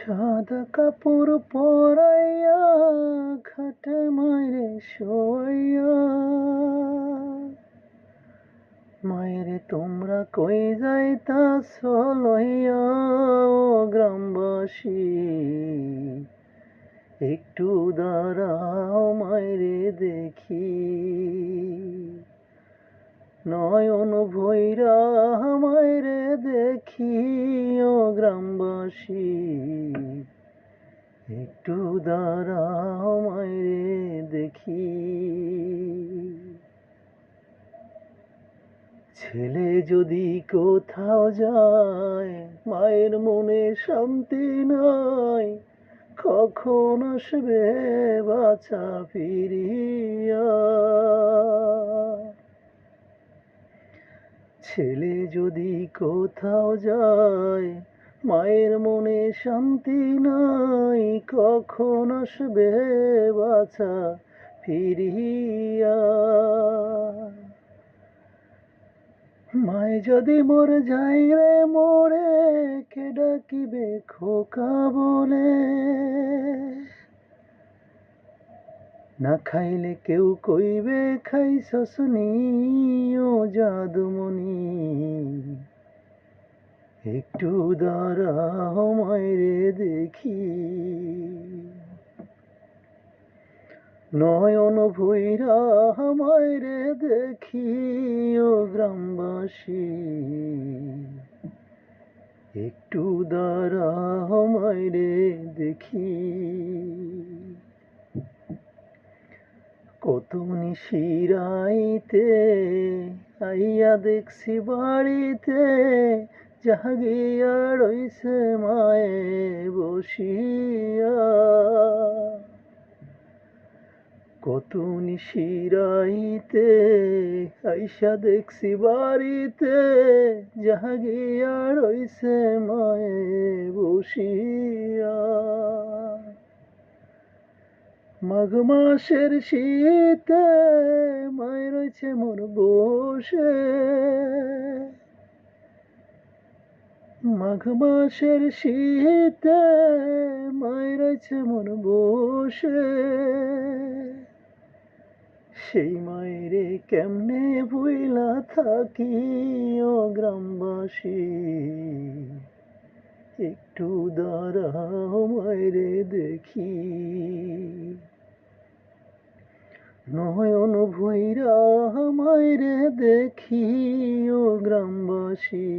সাদা কাপড় পরাইয়া ঘাটে মায়েরে শোয়াইয়া, মায়েরে তোমরা কই যাইতাছ লইয়া ও গ্রামবাসী, একটু দাঁড়াও মায়েরে দেখি। নয়ন ভৈরা মায়েরে দেখি ও গ্রামবাসী, একটু দাঁড়াও মায়েরে দেখি। ছেলে যদি কোথাও যায় মায়ের মনে শান্তি নাই, কখন আসবে বাছা ফিরিয়া। ছেলে যদি কোথাও যায় মায়ের মনে শান্তি নাই, কখন আসবে বাছা ফিরিয়া। মায় যদি মোর যাই রে মোরে, কে ডাকিবে খোকা বলে। না খাইলে কেউ কইবে খাইছস নি ও জাদুমণি, একটু দাঁড়াও মায়েরে দেখি। নয়ন ভৈরা মায়েরে দেখি ও গ্রামবাসী, একটু দাঁড়াও মায়েরে দেখি। কত নিশিরাইতে আইয়া দেখছি বাড়িতে, জাগিয়া রইছে মায়ে বসিয়া। কত নিশিরাইতে আইসা দেখছি বাড়িতে, জাগিয়া রইছে মায়ে বসিয়া। মাঘ মাসের শীতে মায় রয়েছে মোর বসে। মাঘ মাসের শীতে মায় রয়েছে মোর বসে। সেই মায়েরে কেমনে ভুইলা থাকি ও গ্রামবাসী, একটু দাঁড়াও মায়েরে দেখি। নয়ন ভৈরা মায়েরে দেখি ও গ্রামবাসী,